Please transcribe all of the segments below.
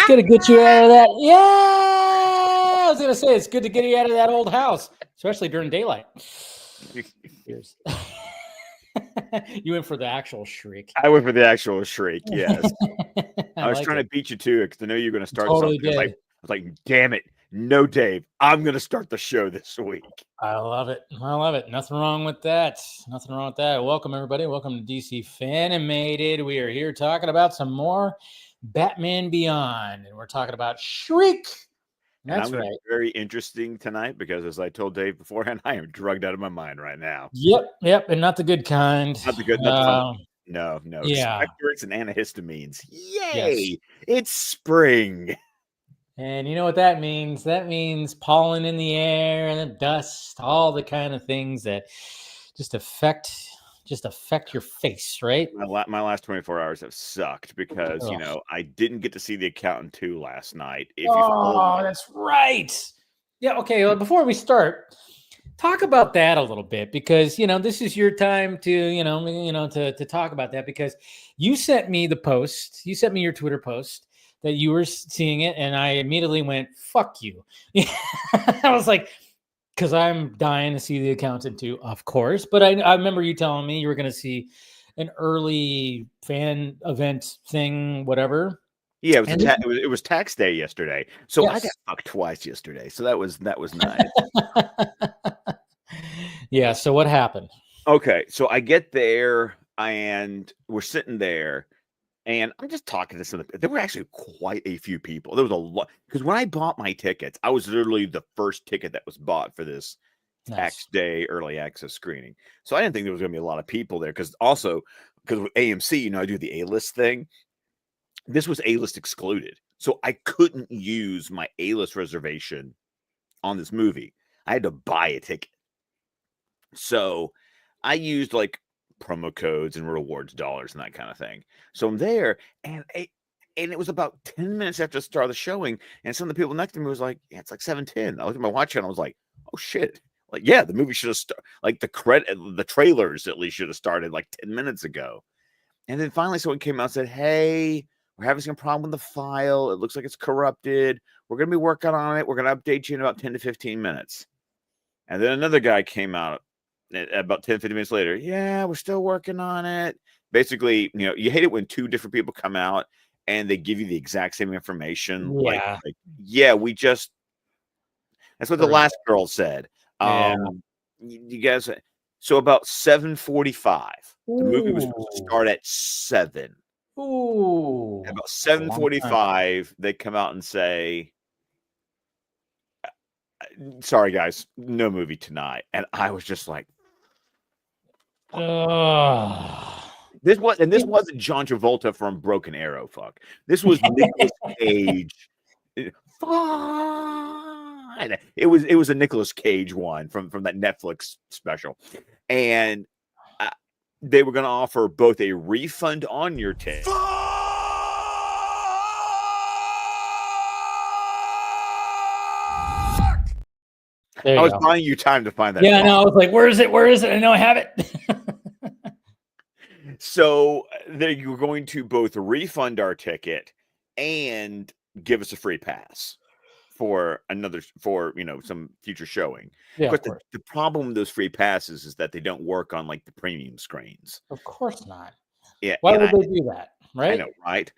good to get you out of that. Yeah, I was gonna say it's good to get you out of that old house, especially during daylight. Cheers. You went for the actual shriek. I went for the actual shriek. Yes, I was like trying it. to beat you to it because I know you're going to start Totally something. I did. was like, damn it, no, Dave, I'm going to start the show this week. I love it. I love it. Nothing wrong with that. Nothing wrong with that. Welcome, everybody. Welcome to DC Fan-imated. We are here talking about some more Batman Beyond, and we're talking about Shriek. That's right. Very interesting tonight because, as I told Dave beforehand, I am drugged out of my mind right now. Yep, and not the good kind. Not the good, not the fun. No. Yeah. Expectorants and antihistamines. Yay! Yes. It's spring. And you know what that means? That means pollen in the air and the dust, all the kind of things that just affect your face, right? My last 24 hours have sucked because, I didn't get to see The Accountant 2 last night. That's right. Yeah, okay. Well, before we start, talk about that a little bit because, this is your time to, to talk about that because you sent me the post. You sent me your Twitter post that you were seeing it, and I immediately went, fuck you. I was like, because I'm dying to see The Accountant too, of course. But I remember you telling me you were going to see an early fan event thing, whatever. Yeah, it was tax day yesterday. So yes. I got fucked twice yesterday. So that was nice. Yeah, so what happened? Okay, so I get there and we're sitting there. And I'm just talking to some. There were actually quite a few people. There was a lot because when I bought my tickets, I was literally the first ticket that was bought for this tax day early access screening. So I didn't think there was going to be a lot of people there because with AMC, I do the A-list thing. This was A-list excluded, so I couldn't use my A-list reservation on this movie. I had to buy a ticket. So I used promo codes and rewards dollars and that kind of thing. So I'm there, and it was about 10 minutes after the start of the showing, and some of the people next to me was like, "Yeah, it's like 7:10." I looked at my watch and I was like, "Oh shit!" The movie should have started. The trailers at least should have started 10 minutes ago. And then finally, someone came out and said, "Hey, we're having some problem with the file. It looks like it's corrupted. We're going to be working on it. We're going to update you in about 10 to 15 minutes." And then another guy came out about 10, 15 minutes later. "Yeah, we're still working on it." Basically, you hate it when two different people come out and they give you the exact same information. Yeah. That's what the last girl said. Yeah. You guys, so about 7:45, the movie was supposed to start at 7. Ooh. At about 7:45, they come out and say, "Sorry guys, no movie tonight." And I was just like, this wasn't John Travolta from Broken Arrow. Fuck. This was Nicolas Cage. Fine. It was a Nicolas Cage one from that Netflix special, and they were going to offer both a refund on your ticket. I was buying you time to find that. Yeah, no, I was like, where is it? Where is it? I know I have it. So you were going to both refund our ticket and give us a free pass for some future showing. Yeah, but the problem with those free passes is that they don't work on the premium screens. Of course not. Yeah. Why would they do that? Right. I know, right?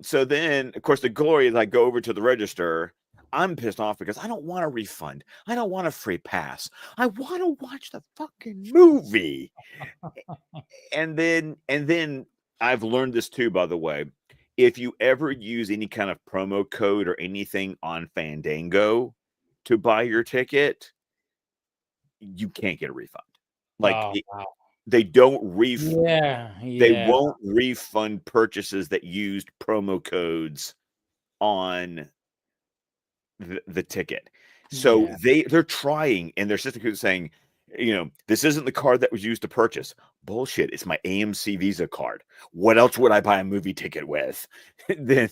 So then, of course, the glory is I go over to the register. I'm pissed off because I don't want a refund. I don't want a free pass. I want to watch the fucking movie. and then I've learned this too, by the way. If you ever use any kind of promo code or anything on Fandango to buy your ticket, you can't get a refund. They don't refund. They won't refund purchases that used promo codes on the ticket. So they're trying, and their system is saying, this isn't the card that was used to purchase. Bullshit. It's my AMC Visa card. What else would I buy a movie ticket with? They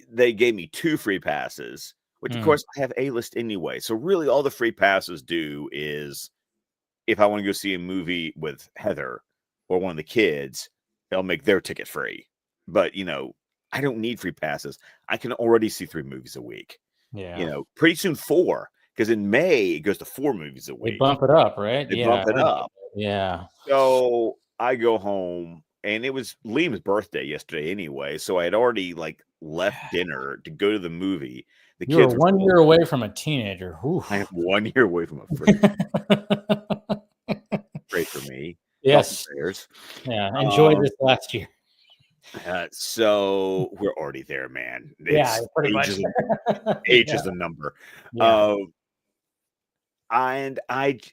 gave me 2 free passes, which of course I have A-list anyway. So really all the free passes do is if I want to go see a movie with Heather or one of the kids, they'll make their ticket free. but I don't need free passes. I can already see 3 movies a week. Yeah. Pretty soon 4, because in May it goes to 4 movies a They week. bump it up, right? They Yeah. bump it up. Yeah. So I go home, and it was Liam's birthday yesterday anyway. So I had already left dinner to go to the movie. The You were kids were 1 year away from a teenager. I am 1 year away from a freaking pray for me. Thoughts and Yes. prayers. Yeah. Enjoy Um, this last year. so we're already there, man. Yeah, It's pretty age much. is age Yeah. is a number. Yeah. And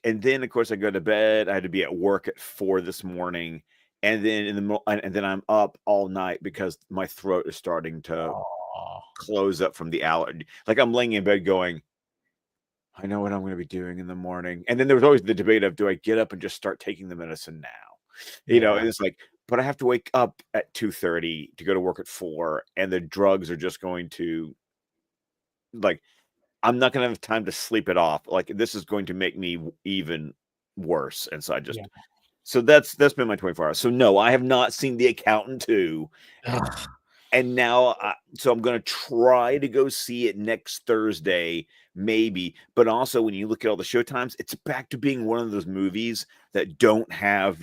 then of course I go to bed. I had to be at work at 4 this morning, and then I'm up all night because my throat is starting to Oh, close up from the allergy. Like I'm laying in bed going, I know what I'm going to be doing in the morning. And then there was always the debate of, do I get up and just start taking the medicine now? yeah. And it's like, but I have to wake up at 2:30 to go to work at 4, and the drugs are just going to I'm not going to have time to sleep it off. Like this is going to make me even worse. And so Yeah. so that's been my 24 hours. So no, I have not seen The Accountant 2. Ugh. And now, so I'm going to try to go see it next Thursday, maybe. But also, when you look at all the show times, it's back to being one of those movies that don't have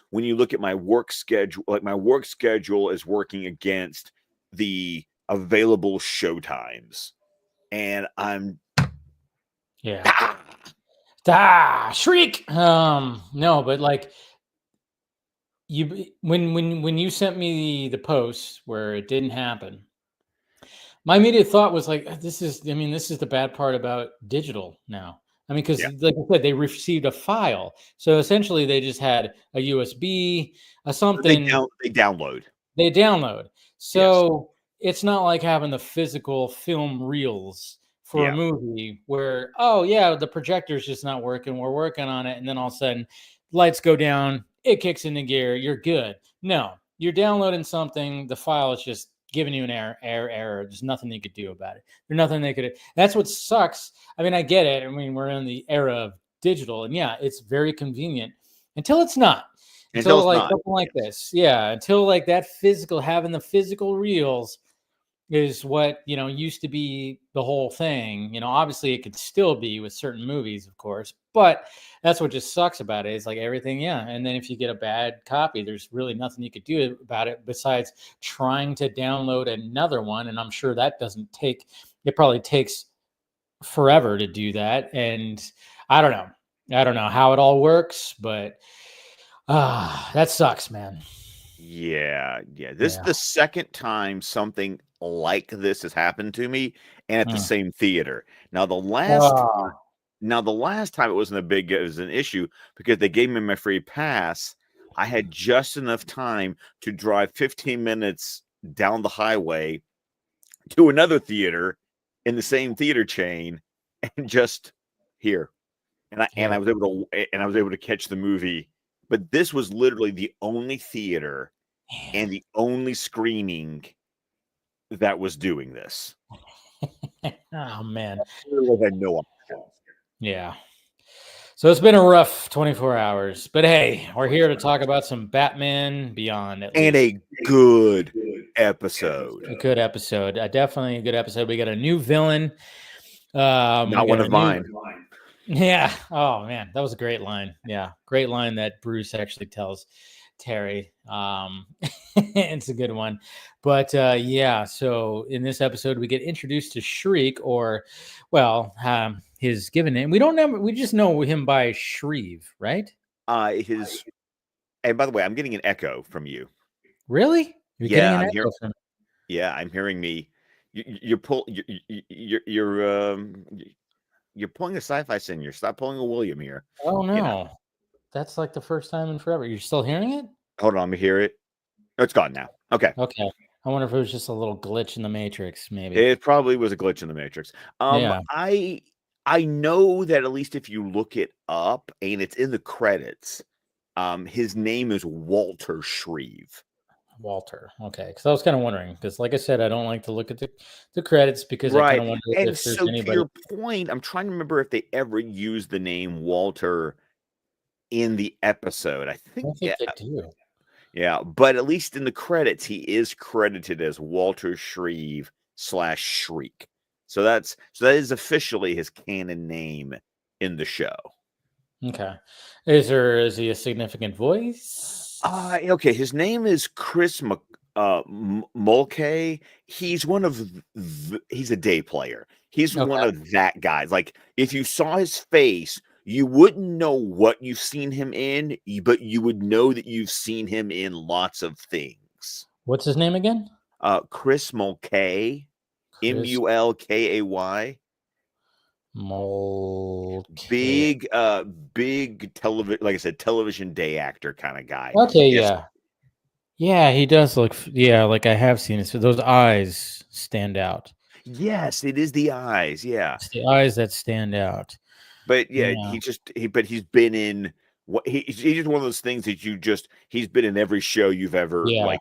when you look at my work schedule, my work schedule is working against the available show times. And I'm, Yeah. Shriek. No, but when you sent me the post where it didn't happen, my immediate thought was this is the bad part about digital now. I mean, because yeah, like I said, they received a file, so essentially they just had a USB, a something they download. they download. Yes. So it's not like having the physical film reels for a Yeah. movie where, oh yeah, the projector's just not working. We're working on it, and then all of a sudden, lights go down, it kicks into gear, you're good. No, you're downloading something, the file is just giving you an error. There's nothing they could do about it. There's nothing they could. That's what sucks. I mean, I get it. I mean, we're in the era of digital, and yeah, it's very convenient until it's not. Until it's Until not. something like this. Yeah. Until that physical, having the physical reels is what, used to be the whole thing. Obviously it could still be with certain movies, of course, but that's what just sucks about it. It's like everything. Yeah. And then if you get a bad copy, there's really nothing you could do about it besides trying to download another one. And I'm sure that it probably takes forever to do that. And I don't know how it all works, but that sucks, man. Yeah. This is the second time something like this has happened to me, and at the same theater. Now the last time it wasn't it was an issue because they gave me my free pass. I had just enough time to drive 15 minutes down the highway to another theater in the same theater chain and just here. And I was able to catch the movie. But this was literally the only theater and the only screening that was doing this. Oh man. I had no options. Yeah. So it's been a rough 24 hours, but hey, we're here to talk about some Batman Beyond. And a good episode. A good episode. Definitely a good episode. We got a new villain. Not one of mine. Yeah. Oh man, that was a great line. Yeah, great line that Bruce actually tells Terry. It's a good one. But yeah, so in this episode we get introduced to Shriek, or his given name. We just know him by Shreve, right? And by the way, I'm getting an echo from you. Really? You're getting an echo from Yeah, I'm hearing me. You're pulling a sci-fi singer. Stop pulling a William here. Oh no. That's like the first time in forever. You're still hearing it? Hold on, let me hear it. Oh, it's gone now. Okay. I wonder if it was just a little glitch in the Matrix, maybe. It probably was a glitch in the Matrix. Yeah. I know that at least if you look it up and it's in the credits, his name is Walter Shreve. Walter. Okay. Because I was kind of wondering, because like I said, I don't like to look at the credits because I kind of wonder if there's anybody. To your point, I'm trying to remember if they ever used the name Walter in the episode. I think they do. Yeah, but at least in the credits, he is credited as Walter Shreve / Shriek. So that is officially his canon name in the show. Okay. Is he a significant voice? Okay. His name is Chris Mulcahy. He's one of he's a day player. He's one Okay. of that guys. Like if you saw his face, you wouldn't know what you've seen him in, but you would know that you've seen him in lots of things. What's his name again? Chris Mulcahy, Chris Mulkay. Mulcahy. Big television, like I said, television day actor kind of guy. Okay, Yes. yeah. Yeah, he does look yeah, like I have seen it. So those eyes stand out. Yes, it is the eyes. Yeah. It's the eyes that stand out. But yeah, Yeah. he's been in what he's just one of those things that he's been in every show you've ever Yeah.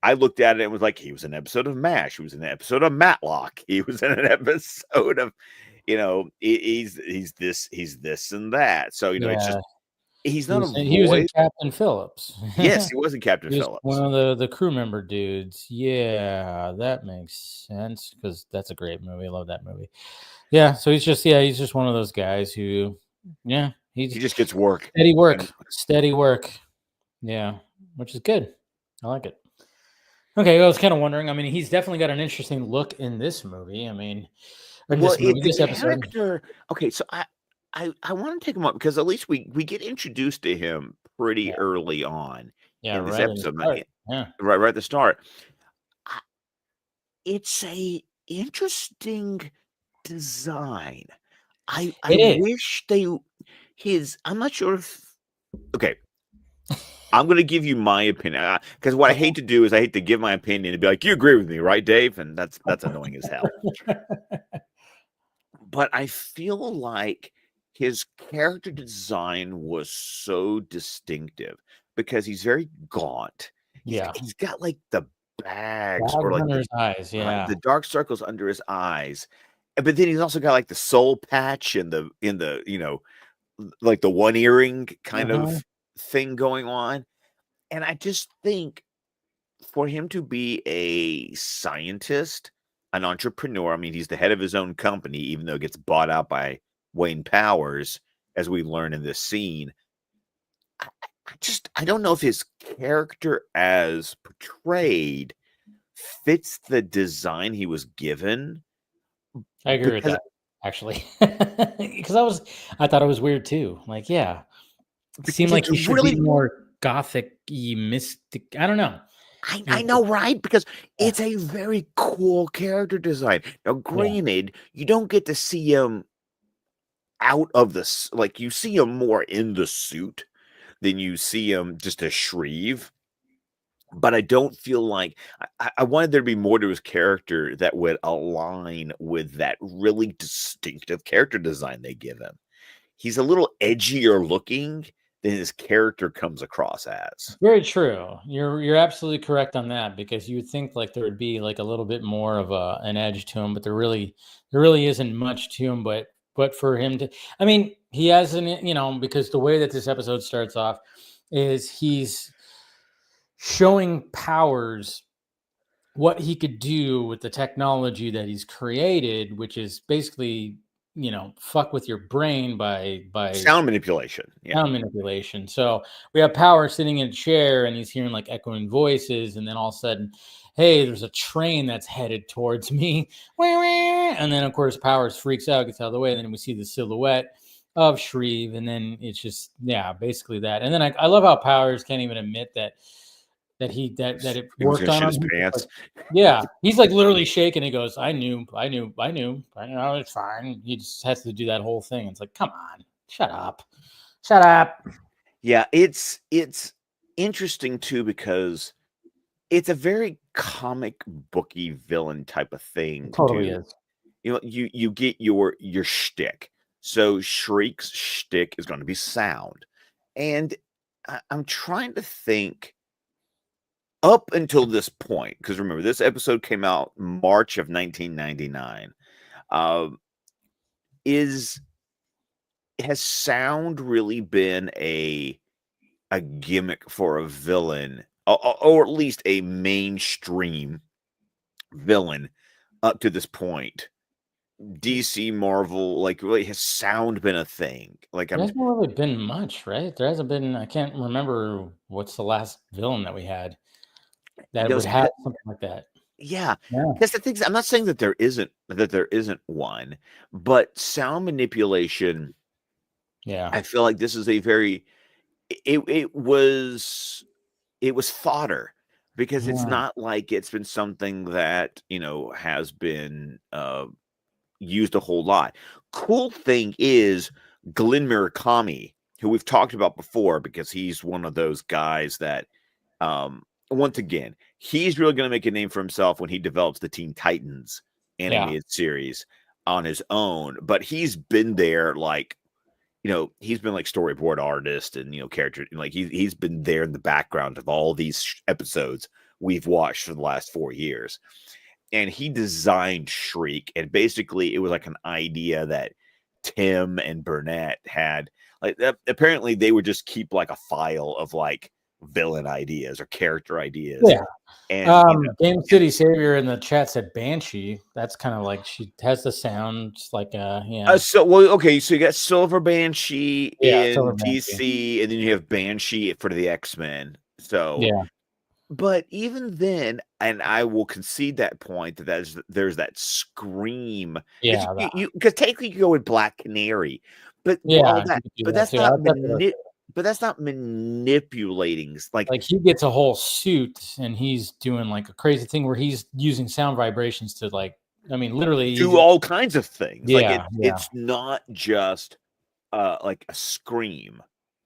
I looked at it and was like, he was in an episode of MASH, he was in an episode of Matlock, he was in an episode of, he's this and that. So, it's Yeah. just he's not a He was in voice. Captain Phillips. Yes, he was in Captain He was Phillips. one of the crew member dudes. Yeah, that makes sense because that's a great movie. I love that movie. Yeah, so he's just one of those guys who, yeah, He just gets work. steady work. Yeah, which is good. I like it. Okay, I was kind of wondering. I mean, he's definitely got an interesting look in this movie. I mean, in Well, this movie, the this episode. character. Okay, so I want to take him up because at least we get introduced to him pretty Yeah, early on yeah, in this right in the episode. start. Yeah, Right at the start. I- It's a interesting design. I it is. wish I'm not sure if okay. I'm going to give you my opinion because what I hate to do is I hate to give my opinion and be like, you agree with me, right, Dave? And that's annoying as hell. But I feel like his character design was so distinctive because he's very gaunt. Yeah, He's got like the bags or bags like under his eyes. Yeah, the dark circles under his eyes. But then he's also got like the soul patch and the like the one earring kind uh-huh. of thing going on. And I just think for him to be a scientist, an entrepreneur, I mean, he's the head of his own company, even though it gets bought out by Wayne Powers, as we learn in this scene. I don't know if his character as portrayed fits the design he was given. I agree with Because that actually, because I thought it was weird too. Like, yeah, it seemed like it's he should be really more gothic-y, mystic. I don't know. I know, right? Because Yeah, it's a very cool character design. Now, yeah, granted, you don't get to see him out of like you see him more in the suit than you see him just a Shreve. But I don't feel like I wanted there to be more to his character that would align with that really distinctive character design they give him. He's a little edgier looking than his character comes across as. very true. You're absolutely correct on that because you would think like there would be like a little bit more of an edge to him, but there really isn't much to him. But for him to, I mean, he has because the way that this episode starts off is he's showing Powers what he could do with the technology that he's created, which is basically, fuck with your brain by Sound manipulation. Yeah. sound manipulation. So we have Power sitting in a chair and he's hearing like echoing voices, and then all of a sudden, hey, there's a train that's headed towards me. And then of course Powers freaks out, gets out of the way, and then we see the silhouette of Shreve, and then it's just basically that. And then I love how Powers can't even admit that it He was worked gonna on shit him. his He's just like, pants. yeah, he's like literally shaking. He goes, I knew, it's fine. He just has to do that whole thing. It's like, come on, shut up. Yeah, it's interesting too because it's a very comic booky villain type of thing It to totally do. is. You get your shtick. So Shriek's shtick is going to be sound, and I'm trying to think up until this point because remember this episode came out March of 1999. Uh, is has sound really been a gimmick for a villain, or at least a mainstream villain up to this point. DC, Marvel, like, really, has sound been a thing? Like, There hasn't really been much, right? There hasn't been. I can't remember what's the last villain that we had that would those, have something like that. yeah, Yeah. that's the thing. I'm not saying that there isn't one, but sound manipulation. Yeah. I feel like this is a very it was fodder, because it's Yeah. not like it's been something that has been used a whole lot. Cool thing is Glenn Murakami, who we've talked about before, because he's one of those guys that, once again, he's really going to make a name for himself when he develops the Teen Titans Yeah. animated series on his own. But he's been there, like, he's been like storyboard artist and character, and like he's been there in the background of all these episodes we've watched for the last 4 years. And he designed Shriek, and basically it was like an idea that Tim and Burnett had. Like, apparently they would just keep like a file of like villain ideas or character ideas, Yeah. and Game City Savior in the chat said Banshee. That's kind of like she has the sound like yeah. Okay, so you got Silver Banshee Yeah, Silver in Banshee. DC, and then you have Banshee for the X-Men. So, Yeah. but even then, and I will concede that point, there's that scream, because Yeah. because technically you go with Black Canary, but all Yeah. that, You could do but that that's too. not Definitely like but that's not manipulating. Like, like he gets a whole suit and he's doing like a crazy thing where he's using sound vibrations to like I mean literally do all kinds of things. Like, yeah, yeah, it's not just like a scream.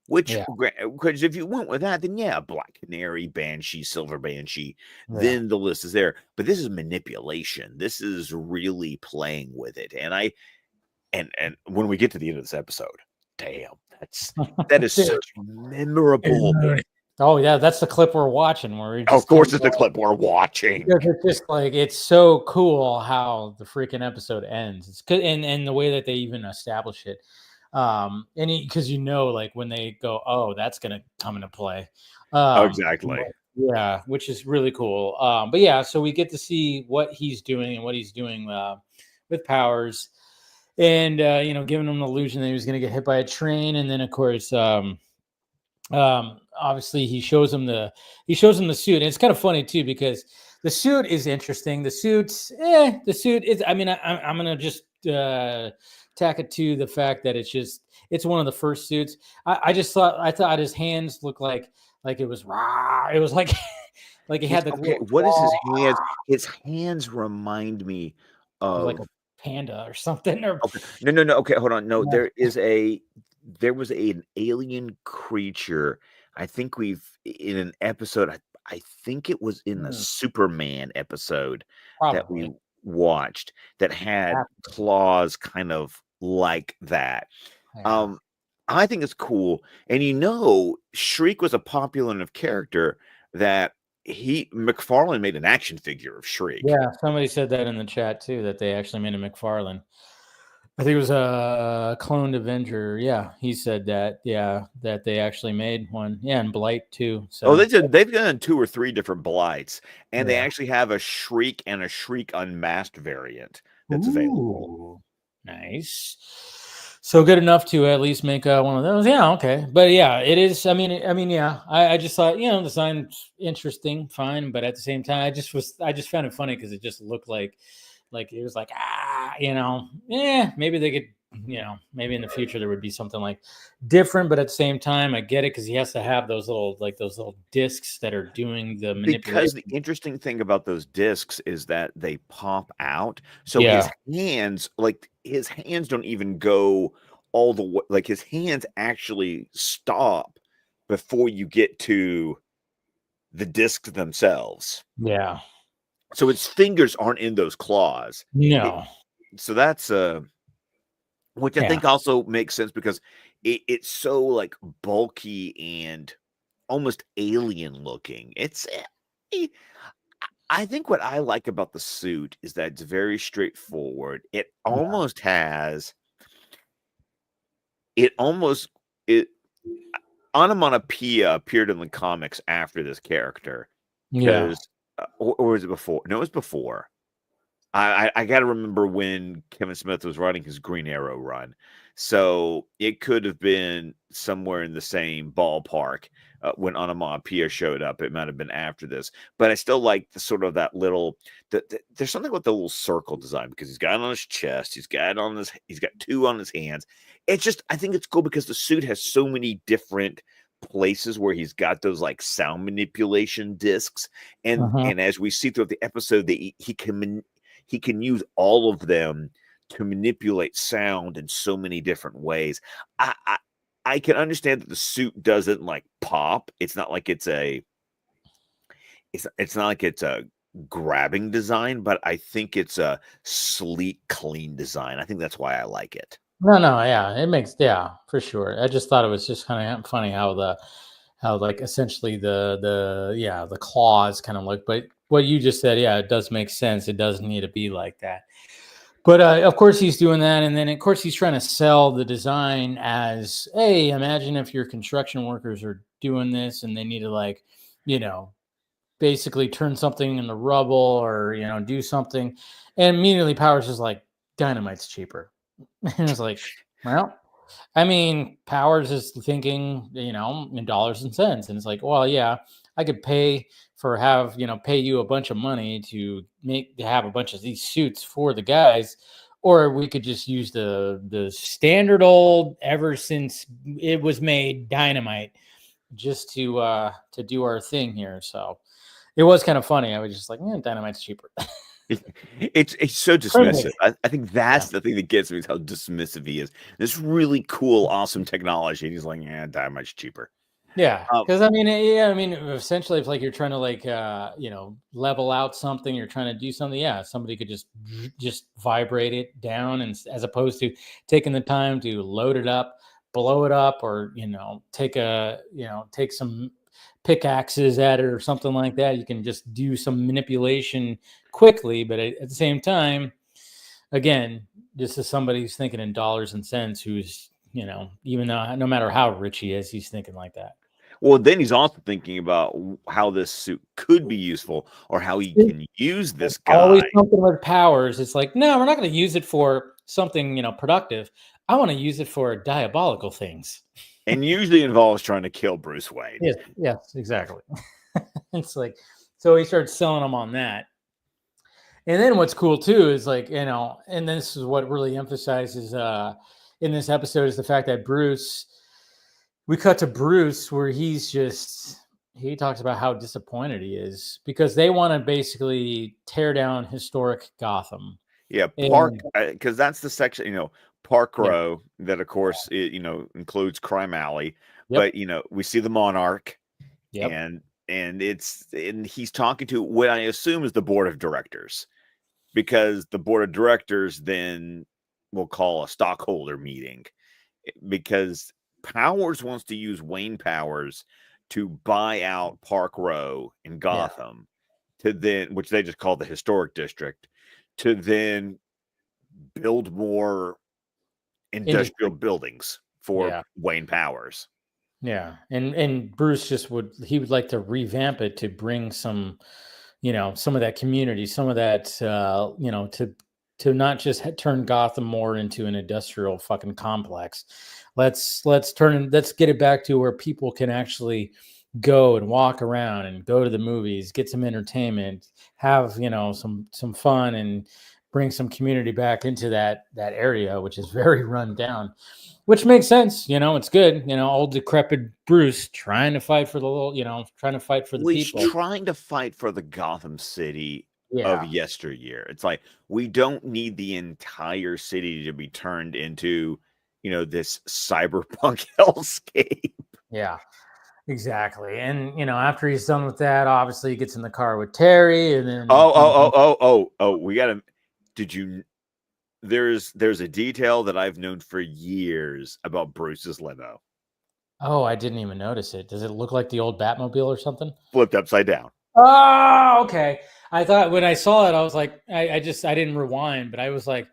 Which, yeah, because if you went with that, then yeah, Black Canary, Banshee, Silver Banshee, yeah. then the list is there. But this is manipulation. This is really playing with it. And when we get to the end of this episode, damn, that is Dude. such memorable. Oh yeah, that's the clip we're watching where he Of just course, comes it's the out. clip we're watching. Because it's just like it's so cool how the freaking episode ends. It's good and the way that they even establish it. And because like when they go, oh, that's gonna come into play. Oh, Um, exactly. yeah, which is really cool. But yeah, so we get to see what he's doing and what he's doing with powers, and giving him the illusion that he was gonna get hit by a train, and then of course, obviously he shows him the suit, and it's kind of funny too because the suit is interesting. The suit is. I mean, I'm gonna just tack it to the fact that it's one of the first suits. I thought his hands looked like it was raw. It was like like he had the Okay, little what is his claw, hands? His hands remind me like a of. panda or something. Or Okay. No, no, no. Okay, hold on. No, yeah, there was an alien creature. I think we've in an episode. I think it was in the hmm, Superman episode that we probably. watched, that had claws kind of like that. Yeah. Um, I think it's cool. And Shriek was a popular enough character that McFarlane made an action figure of Shriek. Yeah, somebody said that in the chat too, that they actually made a McFarlane. I think it was a cloned Avenger. Yeah, he said that. Yeah, that they actually made one. Yeah, and Blight too. Oh, So they've done 2 or 3 different Blights, and they yeah. actually have a Shriek and a Shriek Unmasked variant that's available. Ooh, nice. So good enough to at least make one of those. Yeah, okay. But yeah, it is. I mean, yeah. I just thought the design's interesting, fine, but at the same time, I just found it funny because it just looked like it was like maybe they could maybe in the future there would be something like different, but at the same time I get it because he has to have those little discs that are doing the Because manipulation. the interesting thing about those discs is that they pop out, so Yeah, his hands don't even go all the way. Like, his hands actually stop before you get to the discs themselves. yeah, So its fingers aren't in those claws. It, no, so that's which I yeah, think also makes sense, because it's so like bulky and almost alien looking. Eh, I think what I like about the suit is that it's very straightforward. yeah, It almost it onomatopoeia appeared in the comics after this character Yeah. because, or was it before? No, it was before. I got to remember when Kevin Smith was writing his Green Arrow run, so it could have been somewhere in the same ballpark when onomatopoeia showed up. It might have been after this, but I still like the sort of that little. There's something with the little circle design because he's got it on his chest, he's got two on his hands. It's just I think it's cool because the suit has so many different places where he's got those like sound manipulation discs, and Uh-huh. as we see throughout the episode, he can use all of them to manipulate sound in so many different ways. I can understand that the suit doesn't like pop. It's not like it's not like it's a grabbing design, but I think it's a sleek, clean design. I think that's why I like it. No, yeah, it makes for sure. I just thought it was just kind of funny how like essentially the claws kind of look, but what you just said, yeah, it does make sense. It doesn't need to be like that. But of course he's doing that, and then of course he's trying to sell the design as, hey, imagine if your construction workers are doing this and they need to like, you know, basically turn something in the rubble or do something, and immediately Powers is like, dynamite's cheaper. And it's like, well, I mean, Powers is thinking, in dollars and cents. And it's like, well, yeah, I could pay you a bunch of money to have a bunch of these suits for the guys, or we could just use the standard old, ever since it was made, dynamite, just to do our thing here. So it was kind of funny. I was just like, dynamite's cheaper. It's so dismissive. I think that's the thing that gets me is how dismissive he is. This really cool, awesome technology, and he's like, "Yeah, dynamite's cheaper." Yeah, because I mean, essentially, if like you're trying to like level out something, you're trying to do something. Yeah, somebody could just vibrate it down, and as opposed to taking the time to load it up, blow it up, or take some pickaxes at it or something like that. You can just do some manipulation quickly, but at the same time, again, this is somebody who's thinking in dollars and cents, who's even though no matter how rich he is, he's thinking like that. Well, then he's also thinking about how this suit could be useful or how he can use this guy. Always something with Powers. It's like, no, we're not going to use it for something productive. I want to use it for diabolical things. And usually involves trying to kill Bruce Wayne. Yes, exactly. It's like, so he starts selling them on that. And then what's cool too is like, and this is what really emphasizes in this episode is the fact that we cut to Bruce where he talks about how disappointed he is because they want to basically tear down historic Gotham. Yeah, because that's the section, Park Row, that of course includes Crime Alley, but we see the Monarch, and he's talking to what I assume is the board of directors, because the board of directors then will call a stockholder meeting because Powers wants to use Wayne Powers to buy out Park Row in Gotham which they just call the historic district, to then build more industrial buildings for Wayne Powers. Yeah. And Bruce he would like to revamp it to bring some, some of that community, some of that, to not just turn Gotham more into an industrial fucking complex. Let's get it back to where people can actually go and walk around and go to the movies, get some entertainment, have, some fun, and bring some community back into that area, which is very run down, which makes sense. It's good. Old decrepit Bruce trying to fight for the people. He's trying to fight for the Gotham City of yesteryear. It's like, we don't need the entire city to be turned into, this cyberpunk hellscape. Yeah, exactly. And, after he's done with that, obviously he gets in the car with Terry, and then, we got to, there's a detail that I've known for years about Bruce's limo. Oh, I didn't even notice it. Does it look like the old Batmobile or something? Flipped upside down. Oh, okay. I thought when I saw it, I was like, I didn't rewind, but I was like,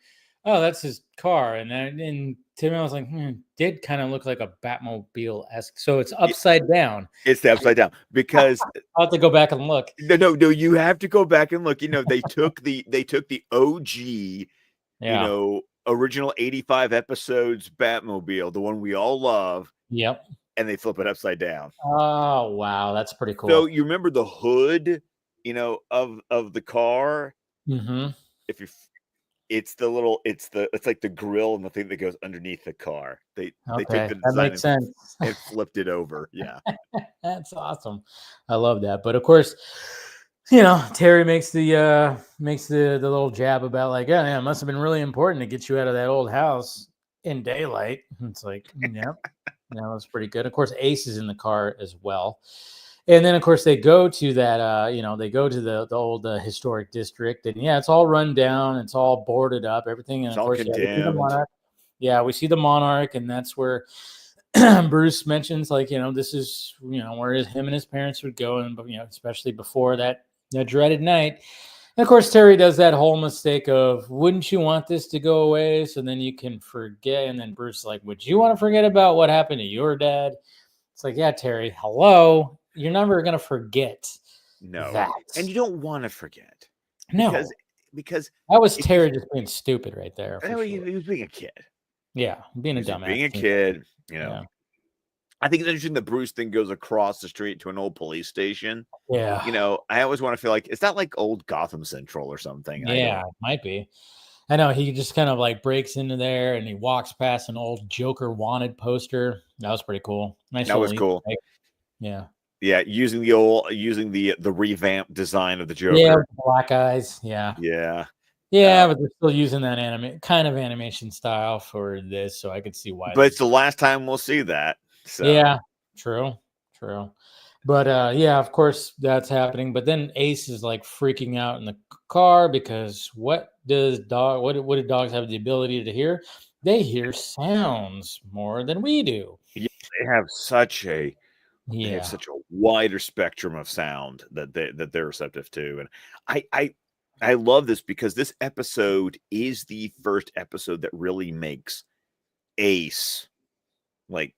oh, that's his car. And Tim, I was like, did kind of look like a Batmobile-esque. So it's upside down. It's the upside down because I'll have to go back and look. no, you have to go back and look. They took the OG, Yeah. Original 85 episodes Batmobile, the one we all love, Yep. and they flip it upside down. Oh, wow. That's pretty cool. So you remember the hood, of the car? Mm-hmm. It's like the grill and the thing that goes underneath the car. They took the That design makes sense. and flipped it over. Yeah. That's awesome. I love that. But of course, Terry makes the little jab about like, yeah, it must have been really important to get you out of that old house in daylight. It's like, yeah, that was pretty good. Of course, Ace is in the car as well. And then, of course, they go to that, they go to the old historic district, and yeah, it's all run down, it's all boarded up, everything, and It's of all course, we see the condemned. monarch. Yeah, we see the monarch, and that's where Bruce mentions, like, this is, where him and his parents would go, and especially before that dreaded night. And of course, Terry does that whole mistake of, wouldn't you want this to go away so then you can forget? And then Bruce is like, would you want to forget about what happened to your dad? It's like, yeah, Terry, hello. You're never going to forget that. And you don't want to forget. No. Because that was Terry just being stupid right there. He was being a kid. Yeah, being a dumbass. Being a kid, Yeah. I think it's interesting the Bruce thing goes across the street to an old police station. Yeah. I always want to feel like, is that like old Gotham Central or something? Yeah, it might be. I know he just kind of like breaks into there and he walks past an old Joker wanted poster. That was pretty cool. Nice. That was cool. Yeah. Yeah, using the revamped design of the Joker. Yeah, black eyes. Yeah. Yeah. Yeah, but they're still using that kind of animation style for this, so I could see why. But it's the last time we'll see that. So. Yeah, true. But yeah, of course that's happening. But then Ace is like freaking out in the car because what do dogs have the ability to hear? They hear sounds more than we do. Yeah, they have such a wider spectrum of sound that they're receptive to, and I love this because this episode is the first episode that really makes Ace like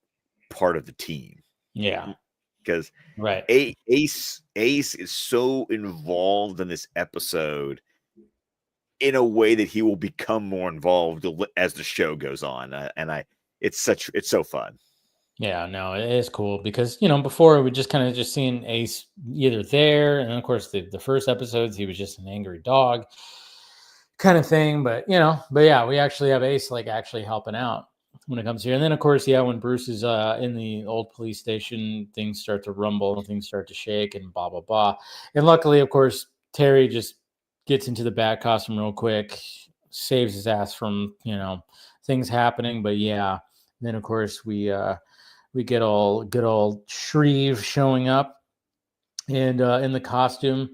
part of the team. Yeah. Because right. Ace is so involved in this episode in a way that he will become more involved as the show goes on. And it's so fun. Yeah, no, it is cool because, before we just kind of just seen Ace either there. And of course the first episodes, he was just an angry dog kind of thing. But yeah, we actually have Ace like actually helping out when it comes here. And then of course, yeah, when Bruce is in the old police station, things start to rumble and things start to shake and blah, blah, blah. And luckily, of course, Terry just gets into the bat costume real quick, saves his ass from, things happening. But yeah, then of course we get good old Shriek showing up and in the costume.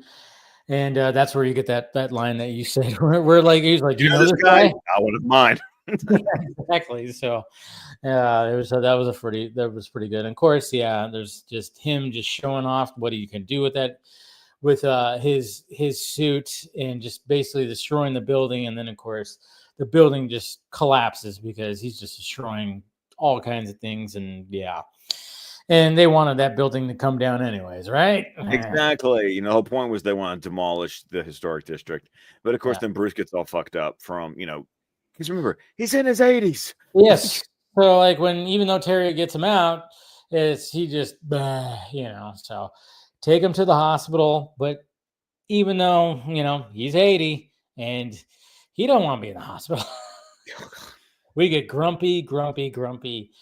And that's where you get that line that you said. We're like, he's like, do you know this guy? I wouldn't mind. Yeah, exactly. So that was pretty good. And of course, yeah, there's just him just showing off what he can do with that, with his suit, and just basically destroying the building. And then of course the building just collapses because he's just destroying all kinds of things. And yeah, and they wanted that building to come down anyways, right? Exactly. The whole point was they want to demolish the historic district. But of course, then Bruce gets all fucked up from, because remember, he's in his 80s. Yes. So like even though Terry gets him out, he just, so take him to the hospital. But even though, he's 80 and he don't want to be in the hospital. We get grumpy.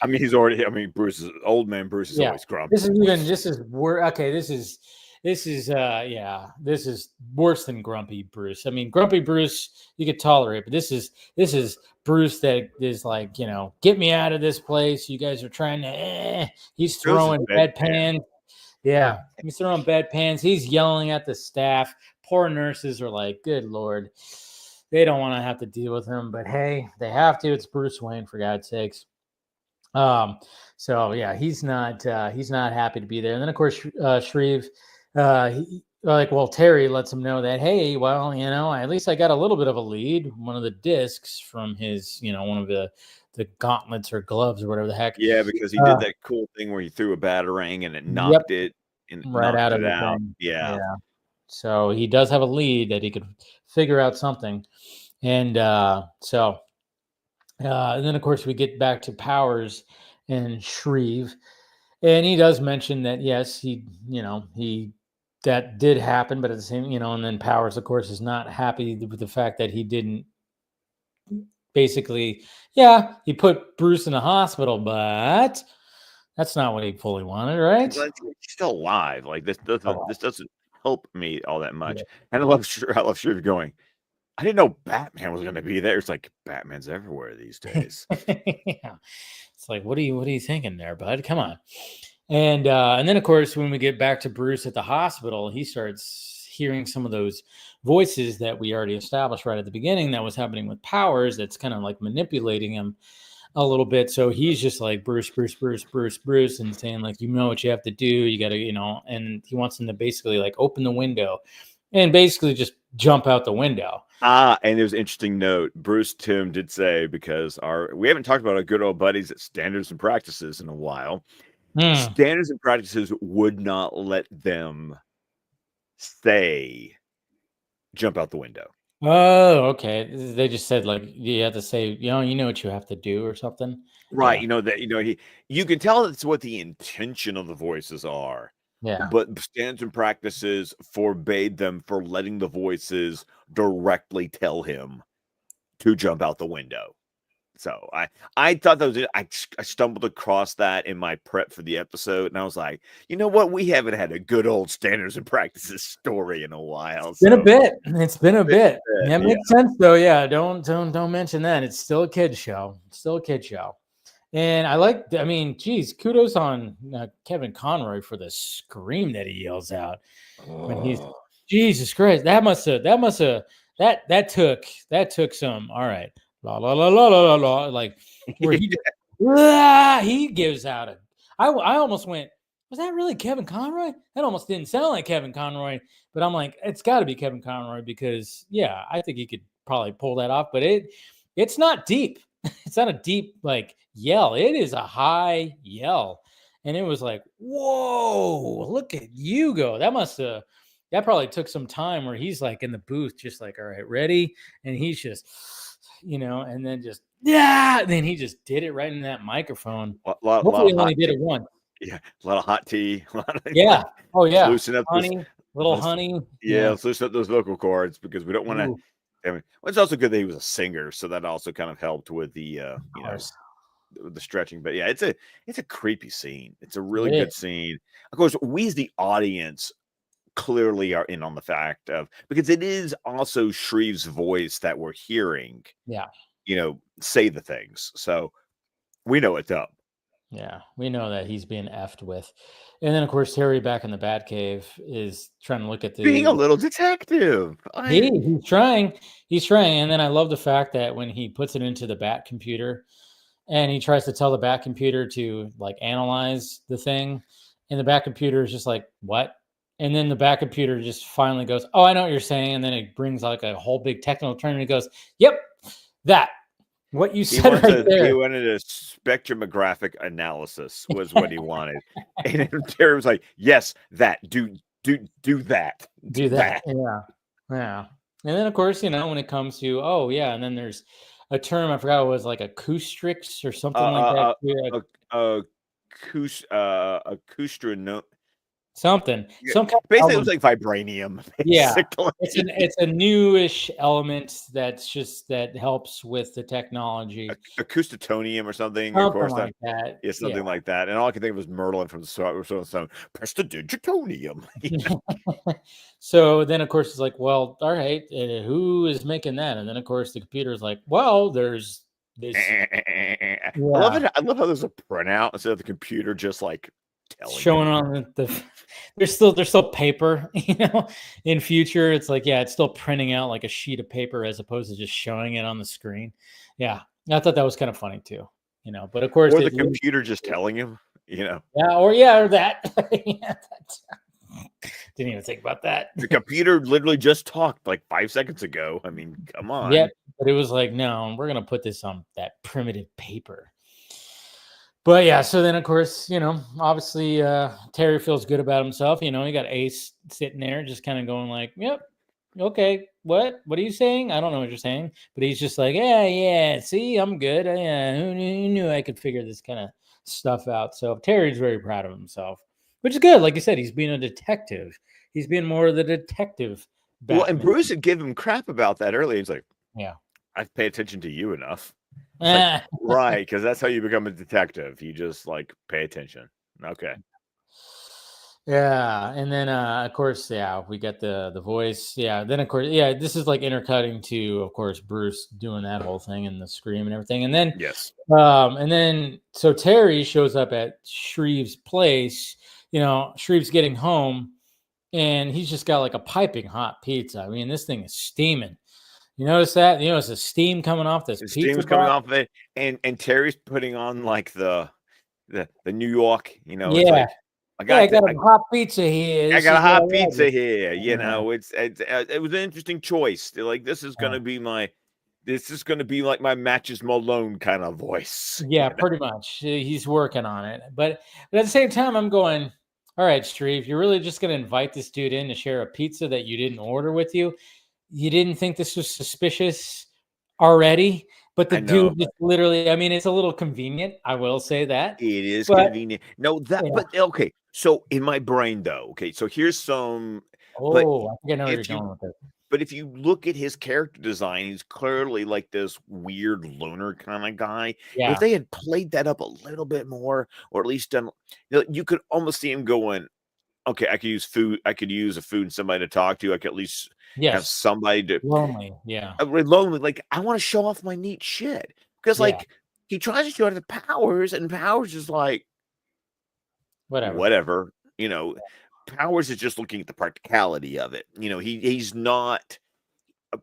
I mean, Bruce is old man. Bruce is always grumpy. This is worse than grumpy Bruce. I mean, grumpy Bruce you could tolerate, but this is Bruce that is like, get me out of this place. You guys are trying to. He's throwing bedpans. Yeah, he's throwing bedpans. He's yelling at the staff. Poor nurses are like, good Lord. They don't want to have to deal with him, but hey, they have to. It's Bruce Wayne, for God's sakes. So yeah, he's not happy to be there. And then of course, Shriek, like, well, Terry lets him know that, hey, well, at least I got a little bit of a lead. One of the discs from his, one of the gauntlets or gloves or whatever the heck. Yeah, because he did that cool thing where he threw a batarang and it Yep, knocked it right out of the out. thing. Yeah. Yeah. So he does have a lead that he could figure out something. And and then of course we get back to Powers and Shreve. And he does mention that, yes, he that did happen, but at the same, and then Powers, of course, is not happy with the fact that he didn't basically, yeah, he put Bruce in the hospital, but that's not what he fully wanted, right? But he's still alive. Like this doesn't help me all that much. Yeah. And I love Shriek going, I didn't know Batman was gonna be there. It's like Batman's everywhere these days. Yeah. It's like, what are you thinking there, bud? Come on. And then of course, when we get back to Bruce at the hospital, he starts hearing some of those voices that we already established right at the beginning that was happening with Powers. That's kind of like manipulating him a little bit. So he's just like Bruce, Bruce, Bruce, Bruce, Bruce, and saying like, what you have to do. You got to, and he wants him to basically like open the window and basically just jump out the window. And there's an interesting note. Bruce Tim did say, because we haven't talked about our good old buddies at Standards and Practices in a while. Standards and Practices would not let them say jump out the window. Oh, okay. They just said like you have to say, you know what you have to do or something. Right. Yeah. You can tell that's what the intention of the voices are. Yeah. But Standards and Practices forbade them for letting the voices directly tell him to jump out the window. So I thought that was it. I stumbled across that in my prep for the episode, and I was like, you know what? We haven't had a good old Standards and Practices story in a while. It's been a bit. It's been a bit. Yeah, Yeah. makes sense though. Yeah, don't mention that. It's still a kid show. Still a kid show. And I mean, geez, kudos on Kevin Conroy for the scream that he yells out when he's Jesus Christ. That took some. All right, la la la la la la, like where he he gives out a. I almost went. Was that really Kevin Conroy? That almost didn't sound like Kevin Conroy, but I'm like, it's got to be Kevin Conroy because yeah, I think he could probably pull that off. But it's not deep. It's not a deep like yell. It is a high yell. And it was like, whoa, look at you go. That probably took some time where he's like in the booth, just like, all right, ready. And he's just, and then just, yeah. And then he just did it right in that microphone. Hopefully he only did it once. Yeah, a lot of hot tea. Yeah. Oh, yeah. Loosen up honey. Yeah, let's loosen up those vocal cords because we don't want to. I mean, it's also good that he was a singer, so that also kind of helped with the the stretching. But yeah, it's a creepy scene. It's a really good scene. Of course, we as the audience clearly are in on the fact of, because it is also Shreve's voice that we're hearing. Yeah. Say the things. So we know it's up. Yeah, we know that he's being effed with. And then, of course, Terry back in the Batcave is trying to look at being a little detective. He's trying. And then I love the fact that when he puts it into the Bat computer and he tries to tell the Bat computer to like analyze the thing, and the Bat computer is just like, what? And then the Bat computer just finally goes, oh, I know what you're saying. And then it brings like a whole big technical term and he goes, yep, that. What you said right there. He wanted a spectromographic analysis was what he wanted. And Terry was like, yes, that. Do that. Do that. Yeah. And then, of course, when it comes to, oh, yeah. And then there's a term, I forgot what it was, like acoustics or something like that. Acoustrono. Something. Some kind of basically, it was like vibranium. Basically. Yeah, it's a newish element that helps with the technology. Acoustotonium or something. Something of course, like that. Yeah, something like that. And all I could think of was Merlin from the song. Press the digitonium. So then, of course, it's like, well, all right, who is making that? And then, of course, the computer is like, well, there's this. I love it. I love how there's a printout instead of the computer just like showing on the there's still paper, in future. It's like, yeah, it's still printing out like a sheet of paper as opposed to just showing it on the screen. Yeah. I thought that was kind of funny too, but of course, or the computer just telling him, or that. Didn't even think about that. The computer literally just talked like 5 seconds ago. I mean, come on. Yep. But it was like, no, we're gonna put this on that primitive paper. But yeah, so then of course, obviously Terry feels good about himself. He got Ace sitting there just kind of going like, yep, okay, what are you saying? I don't know what you're saying. But he's just like, yeah, see, I'm good. Yeah, who knew I could figure this kind of stuff out? So Terry's very proud of himself, which is good. Like you said, he's being a detective. He's being more of the detective Well, and Batman. Bruce had given him crap about that earlier. He's like, Yeah. I pay attention to you enough. Like, right, because that's how you become a detective. You just like pay attention. Okay. Yeah, and then of course, yeah, we got the voice. Yeah, then of course, yeah, this is like intercutting to, of course, Bruce doing that whole thing and the scream and everything. And then Yes. So Terry shows up at Shreve's place. Shreve's getting home, and he's just got like a piping hot pizza. I mean, this thing is steaming. You notice that? You notice the steam coming off this The pizza steam's coming box? off of it, and Terry's putting on like the New York. It's Yeah, like I yeah, I got got a hot pizza here. I This got is a what I hot love. pizza here. Yeah. It was an interesting choice. They're like, this is gonna be like my Matches Malone kind of voice. Yeah, pretty much. He's working on it. But at the same time, I'm going, all right, Shreve, you're really just going to invite this dude in to share a pizza that you didn't order with you? You didn't think this was suspicious already? But the I know. dude just literally, I mean, it's a little convenient. I will say that. It is But convenient. No, yeah. but okay. So in my brain though, okay, so here's some but Oh, I think I know where you're if you going with this. but if you look at his character design, he's clearly like this weird loner kind of guy. If Yeah. they had played that up a little bit more, or at least done, you could almost see him going, okay, I could use food. I could use a food and somebody to talk to. I could at least have Yes. somebody to Lonely. Yeah. lonely. Like I want to show off my neat shit because Yeah. like he tries to show it to Powers, and Powers is like Whatever. whatever. Powers is just looking at the practicality of it. He's not.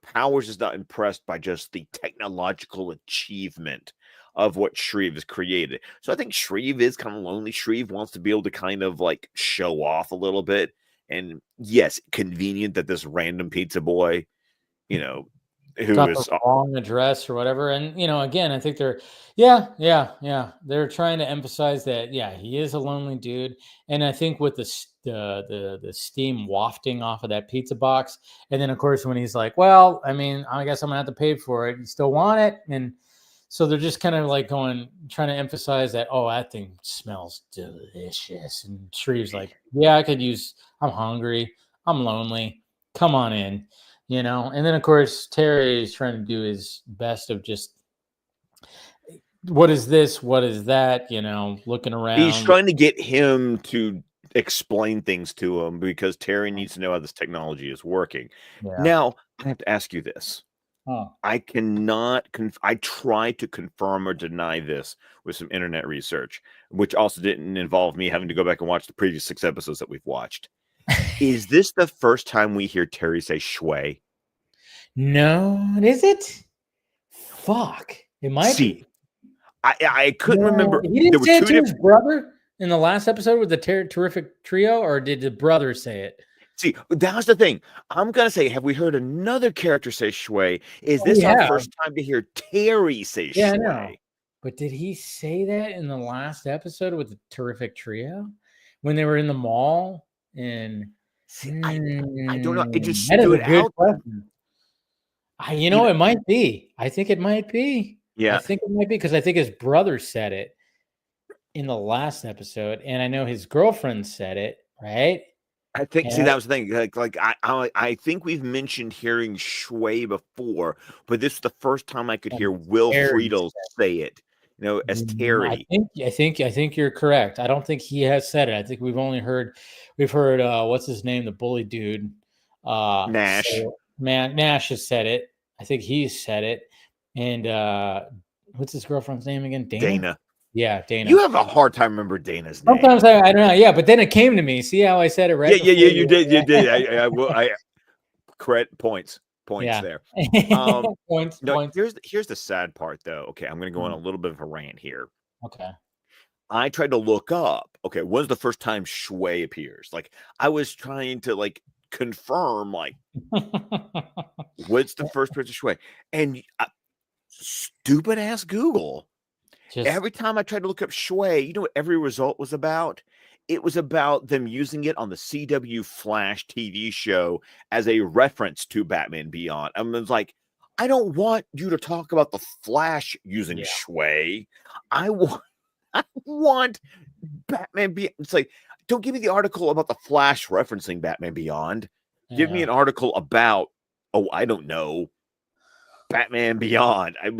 Powers is not impressed by just the technological achievement of what Shreve has created. So I think Shreve is kind of lonely. Shreve wants to be able to kind of like show off a little bit. And yes, convenient that this random pizza boy, who Got the is wrong address or whatever. And again, I think they're trying to emphasize that he is a lonely dude. And I think with the steam wafting off of that pizza box, and then of course when he's like, well, I mean, I guess I'm gonna have to pay for it. You still want it? And so they're just kind of like trying to emphasize that, oh, that thing smells delicious. And Shreve's like, yeah, I'm hungry, I'm lonely, come on in. And then of course Terry is trying to do his best of just, what is this, what is that, looking around. he's trying to get him to explain things to him because Terry needs to know how this technology is working. Now I have to ask you this. I cannot I tried to confirm or deny this with some internet research, which also didn't involve me having to go back and watch the previous 6 episodes that we've watched. Is this the first time we hear Terry say "shway"? No, is it? Fuck, it might be. I couldn't remember. He didn't There were say it 2 to his brother in the last episode with the terrific trio, or did the brother say it? See, that was the thing. I'm gonna say, have we heard another character say "shway"? Is this our first time to hear Terry say Yeah, I "shway"? know. But did he say that in the last episode with the terrific trio when they were in the mall? And see, I don't know. It just that is a stood good out. question. It might be. I think it might be. Yeah. I think it might be because I think his brother said it in the last episode, and I know his girlfriend said it, right? I think. See, that was the thing. Like I think we've mentioned hearing "shway" before, but this is the first time I could hear Will Friedle say it. As Terry. I think you're correct. I don't think he has said it. I think we've heard what's his name, the bully dude, Nash. Nash has said it. I think he's said it. And what's his girlfriend's name again? Dana. Yeah, Dana. You have a hard time remembering Dana's name. Sometimes I don't know. Yeah, but then it came to me. See how I said it right? Yeah. You did. You did. I credit points there. Points. Here's the sad part, though. Okay, I'm going to go on a little bit of a rant here. Okay. I tried to look up, okay, when's the first time Shui appears? Like, I was trying to like confirm, like, what's the first person Shui? And stupid ass Google. Every time I tried to look up Shui, you know what every result was about? It was about them using it on the CW Flash TV show as a reference to Batman Beyond. I was like, I don't want you to talk about the Flash using Shui. I want Batman Beyond. It's like, don't give me the article about the Flash referencing Batman Beyond. Give me an article about, I don't know, Batman Beyond. It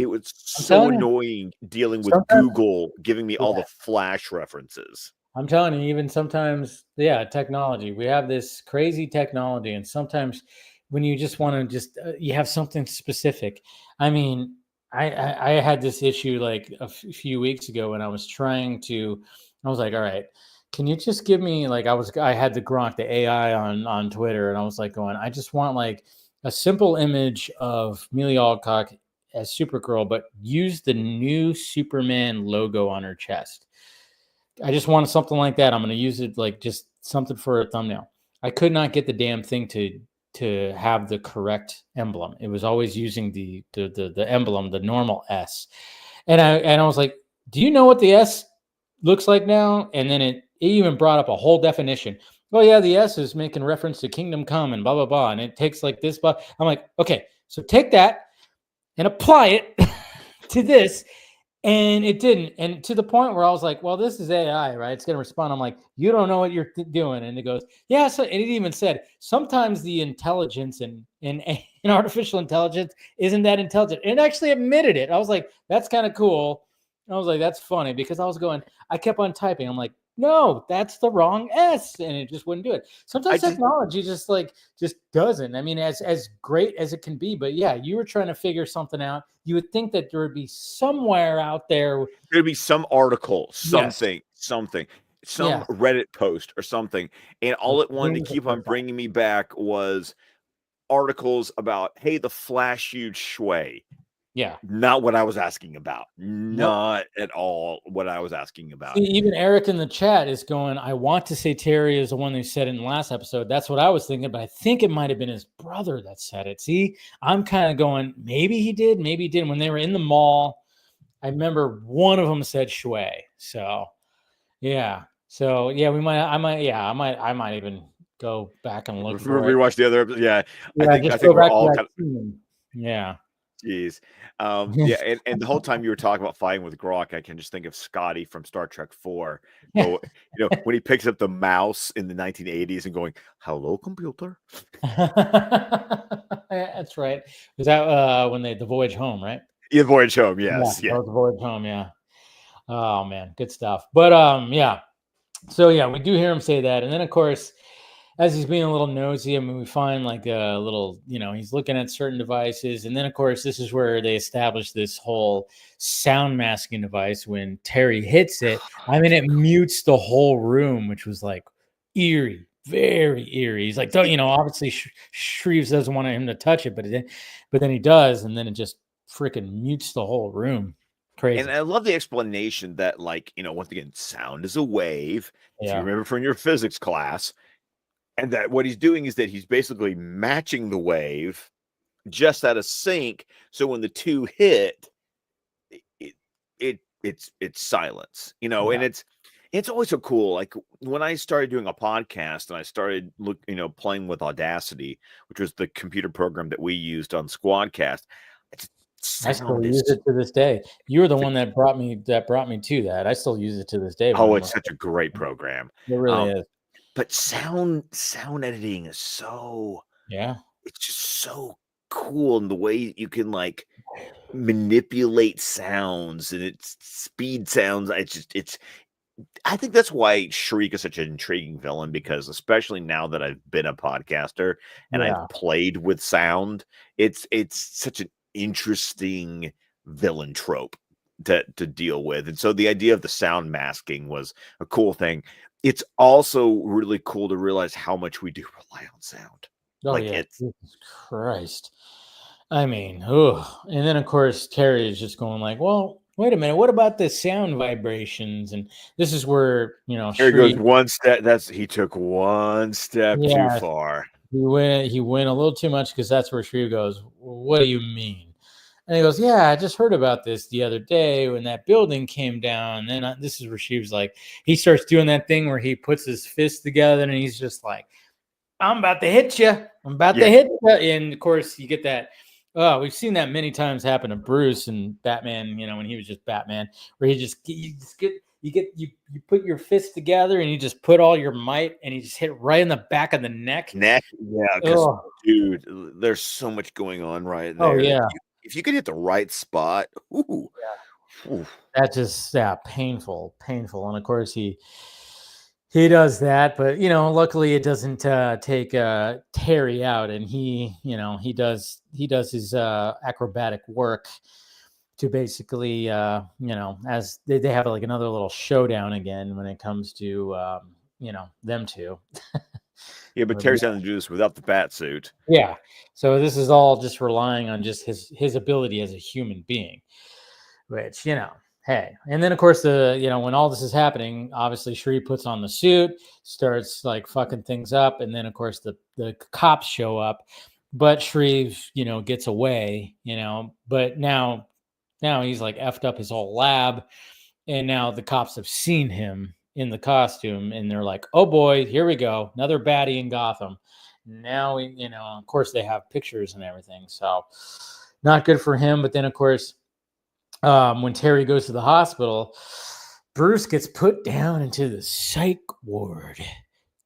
was so annoying dealing with Google giving me all the Flash references. I'm telling you, even sometimes, technology. We have this crazy technology, and sometimes when you just want to you have something specific. I mean, I had this issue like a few weeks ago when I was like, all right, can you just give me like, I had the Gronk, the AI on Twitter, and I was like going, I just want like a simple image of Amelia Alcock as Supergirl, but use the new Superman logo on her chest. I just wanted something like that. I'm going to use it like just something for a thumbnail. I could not get the damn thing to have the correct emblem. It was always using the emblem, the normal S. And I was like, do you know what the S looks like now? And then it even brought up a whole definition. Oh yeah, the S is making reference to Kingdom Come and blah blah blah, and it takes like this. But I'm like, okay, so take that and apply it to this. And it didn't. And to the point where I was like, well, this is AI, right? It's going to respond. I'm like, you don't know what you're doing. And it goes, yeah. So and it even said, sometimes the intelligence in artificial intelligence isn't that intelligent. And it actually admitted it. I was like, that's kind of cool. I was like, that's funny, because I kept on typing. I'm like, no, that's the wrong S. And it just wouldn't do it. Sometimes technology just doesn't. I mean, as great as it can be, but yeah, you were trying to figure something out. You would think that there would be somewhere out there. There'd be some article, something, some Reddit post or something. And all it wanted to keep on bringing me back was articles about, hey, the Flash used Shui. Yeah. Not what I was asking about. Not at all what I was asking about. See, even Eric in the chat is going, I want to say Terry is the one who said it in the last episode. That's what I was thinking, but I think it might have been his brother that said it. See, I'm kind of going, maybe he did, maybe he didn't. When they were in the mall, I remember one of them said Shui. So, yeah. So, yeah, I might even go back and look for it. Rewatch the other episode. Yeah. I think we're all kind of... Yeah. Jeez. Yeah, and the whole time you were talking about fighting with Grok, I can just think of Scotty from Star Trek 4. So, when he picks up the mouse in the 1980s and going, hello, computer. That's right. Was that when the Voyage Home, right? Yeah, Voyage Home, yes. Yeah. The Voyage Home, yeah. Oh man, good stuff. But yeah. So yeah, we do hear him say that. And then of course, as he's being a little nosy, I mean, we find like a little, he's looking at certain devices. And then, of course, this is where they establish this whole sound masking device. When Terry hits it, I mean, it mutes the whole room, which was like eerie, very eerie. He's like, obviously Shreves doesn't want him to touch it, but then he does. And then it just freaking mutes the whole room. Crazy. And I love the explanation that, like, once again, sound is a wave. Yeah. If you remember from your physics class. And that what he's doing is that he's basically matching the wave just out of sync. So when the two hit, it's silence, and it's always so cool. Like when I started doing a podcast and I started playing with Audacity, which was the computer program that we used on Squadcast. I still use it to this day. You were the one that brought me to that. I still use it to this day. Oh, it's such a great program. It really is. But sound editing is it's just so cool, and the way you can like manipulate sounds and it's speed sounds. I think that's why Shriek is such an intriguing villain, because especially now that I've been a podcaster and I've played with sound, it's such an interesting villain trope to deal with. And so the idea of the sound masking was a cool thing. It's also really cool to realize how much we do rely on sound. Oh, yeah. Jesus Christ. I mean, and then, of course, Terry is just going like, well, wait a minute, what about the sound vibrations? And this is where, Here goes Shriek, one step. He took one step too yeah, far. he went a little too much, because that's where Shriek goes, what do you mean? And he goes, yeah, I just heard about this the other day when that building came down. And then this is where she was like, he starts doing that thing where he puts his fists together and he's just like, I'm about to hit you. I'm about to Yeah. hit you. And of course, you get that. Oh, we've seen that many times happen to Bruce and Batman, when he was just Batman, where you put your fists together and you just put all your might and you just hit right in the back of the neck. Yeah, because dude, there's so much going on right there. Oh, yeah. If you could hit the right spot, ooh, yeah. That's just painful. And of course he does that, but luckily it doesn't take Terry out, and he does his acrobatic work to basically as they have like another little showdown again when it comes to them two. Yeah, but Terry's having to do this without the bat suit. Yeah, so this is all just relying on just his ability as a human being, which hey. And then of course when all this is happening, obviously Shriek puts on the suit, starts like fucking things up, and then of course the cops show up, but Shriek gets away, but now he's like effed up his whole lab, and now the cops have seen him in the costume and they're like, oh boy, here we go, another baddie in Gotham. Now of course they have pictures and everything, so not good for him. But then of course when Terry goes to the hospital, Bruce gets put down into the psych ward.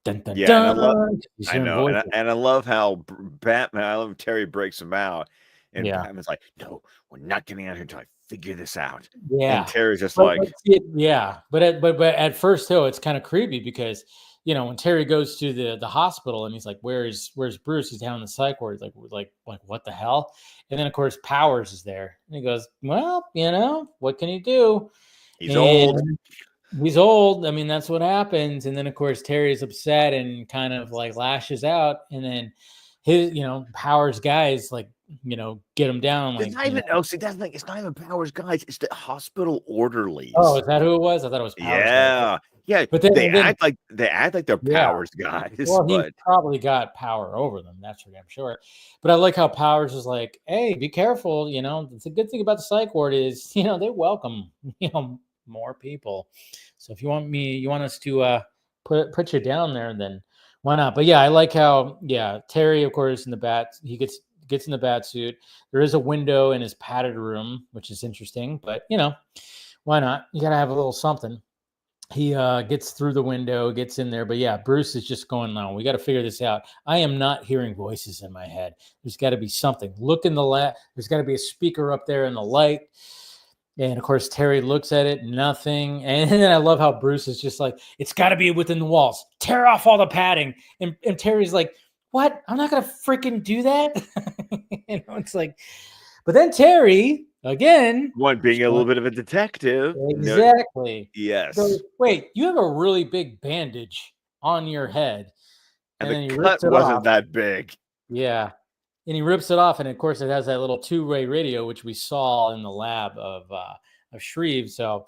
Dun, dun, Yeah, dun. I know, and I love how Batman. I love Terry breaks him out, and Batman's like, "No, we're not getting out here until I figure this out." Yeah, and Terry's just but at first though, it's kind of creepy because when Terry goes to the hospital and he's like, "Where's Bruce?" He's down in the psych ward. He's like what the hell? And then of course Powers is there, and he goes, "Well, what can he do? He's old. He's old. I mean, that's what happens." And then of course Terry's upset and kind of like lashes out, and then his Powers guys like get him down. Like, it's not even. See, that's like it's not even Powers guys. It's the hospital orderlies. Oh, is that who it was? I thought it was Powers. Yeah, yeah. But they act like they're Powers guys. Well, he probably got power over them. That's for damn sure. But I like how Powers is like, "Hey, be careful." The good thing about the psych ward is, they welcome more people. So if you want us to put you down there, then why not? But yeah, I like how Terry, of course, in the bat, he gets in the bat suit. There is a window in his padded room, which is interesting, but why not? You gotta have a little something. He gets through the window, gets in there, but yeah, Bruce is just going, "No, we got to figure this out. I am not hearing voices in my head. There's got to be something. Look in the lab. There's got to be a speaker up there in the light." And of course, Terry looks at it, nothing. And then I love how Bruce is just like, "It's got to be within the walls. Tear off all the padding." And Terry's like, "What? I'm not going to freaking do that." It's like, but then Terry, again, one being a little bit of a detective. Exactly. Yes. So, wait, you have a really big bandage on your head. And then the cut wasn't that big. Yeah. And he rips it off. And of course, it has that little two-way radio, which we saw in the lab of Shriek. So,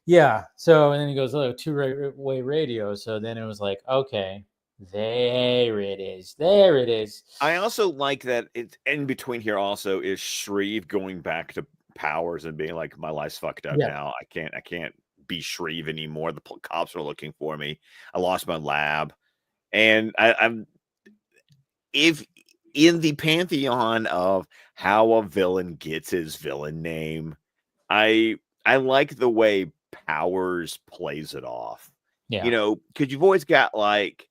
yeah. So, and then he goes, "Oh, two-way radio." So then it was like, okay, there it is. There it is. I also like that it's in between here also is Shriek going back to Powers and being like, "My life's fucked up now. I can't be Shriek anymore. The cops are looking for me. I lost my lab." And I'm if in the pantheon of how a villain gets his villain name, I like the way Powers plays it off. Yeah. Because you've always got like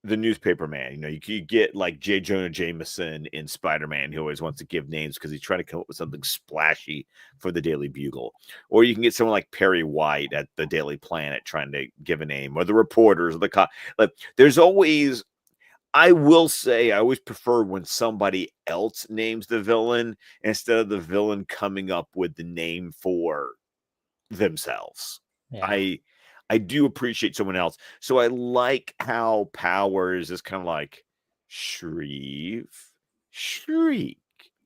the newspaper man. You get like J. Jonah Jameson in Spider-Man, who always wants to give names because he's trying to come up with something splashy for the Daily Bugle. Or you can get someone like Perry White at the Daily Planet trying to give a name, or the reporters, or the like. There's always, I will say, I always prefer when somebody else names the villain instead of the villain coming up with the name for themselves. Yeah. I do appreciate someone else. So I like how Powers is kind of like Shriek.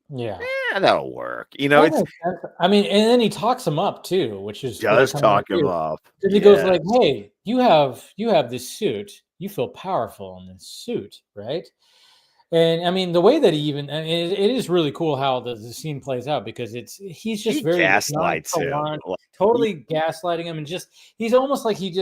Yeah. Yeah, that'll work. You know, That it's makes sense. I mean, and then he talks him up too, which is what I does kind of like talk him too. up. Because he goes Yes. like, "Hey, you have this suit. You feel powerful in this suit, right?" And I mean, the way that he even, I mean, it is really cool how the scene plays out because he's just He very gaslights him. nonchalant, Like, totally gaslighting him, and just he's almost like he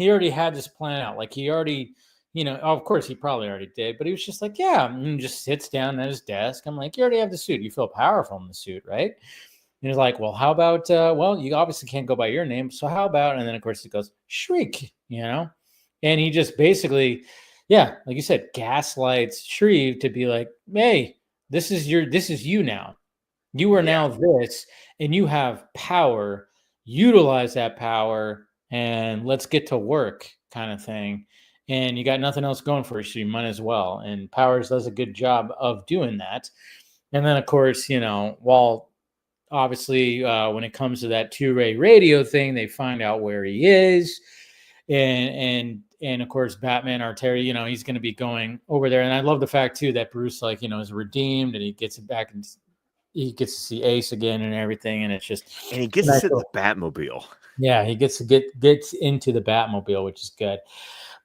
already had this plan out. Like he already, of course he probably already did, but he was just like, yeah, and just sits down at his desk. I'm like, you already have the suit. You feel powerful in the suit, right? And he's like, well, how about, well, you obviously can't go by your name. So how about, and then of course he goes, Shriek, and he just basically, yeah, like you said, gaslights Shriek to be like, hey, this is you now. You are now this, and you have power. Utilize that power, and let's get to work, kind of thing. And you got nothing else going for you, so you might as well. And Powers does a good job of doing that. And then, of course, while obviously when it comes to that two-ray radio thing, they find out where he is, and of course Batman or Terry, he's going to be going over there. And I love the fact too that Bruce, like, is redeemed, and he gets it back, and he gets to see Ace again and everything, and it's just and he gets to sit in the Batmobile. Yeah, he gets to gets into the Batmobile, which is good.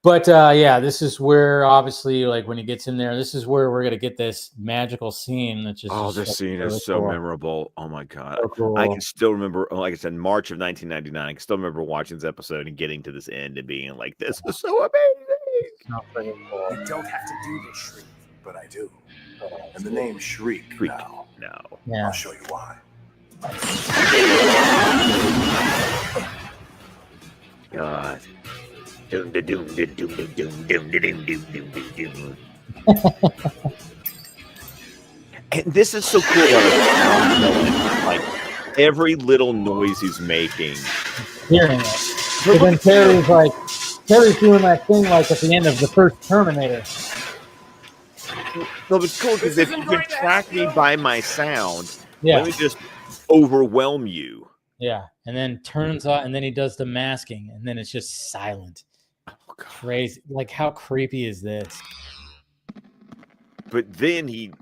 But yeah, this is where obviously, like when he gets in there, this is where we're gonna get this magical scene. That's just This scene really is so cool. memorable. Oh my god, So cool. I can still remember. Like I said, March of 1999. I can still remember watching this episode and getting to this end and being like, "This is so amazing." So freaking cool. You don't have to do this, Shriek, but I do. And the name Shriek now. No. Yeah. I'll show you why. God. And this is so cool about a sound villain. Like every little noise he's making. Hearing it. But then Terry's doing that thing like at the end of the first Terminator. So it's cool because if you can track me by my sound, Yeah. let me just overwhelm you. Yeah. And then turns on, and then he does the masking, and then it's just silent. Oh, God. Crazy. Like, how creepy is this? But then he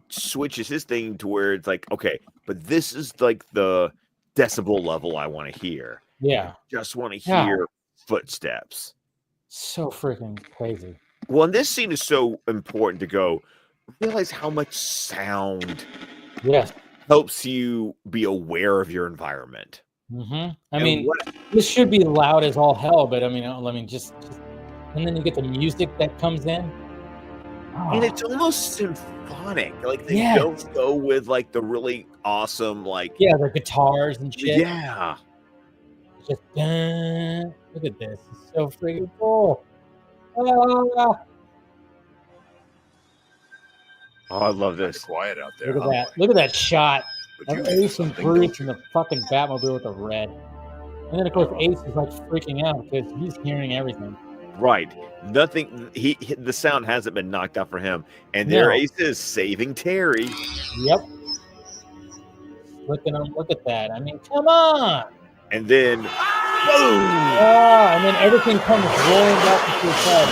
switches his thing to where it's like, okay, but this is like the decibel level I want to hear. Yeah. I just want to hear footsteps. So freaking crazy. Well, and this scene is so important to go realize how much sound helps you be aware of your environment. Mm-hmm. I mean, this should be loud as all hell, but I mean, just and then you get the music that comes in. And it's almost symphonic. Like they don't go with like the really awesome, like the guitars and shit. Yeah. It's just look at this. It's so freaking cool. Oh, I love this. Quiet out there. Look at that. Look at that shot of Ace and Bruce in the fucking Batmobile with the red. And then of course Ace is like freaking out because he's hearing everything. Right. Nothing. The sound hasn't been knocked out for him, and there Ace is saving Terry. Yep. Look at that. I mean, come on. And then, boom! And then everything comes rolling back into his head.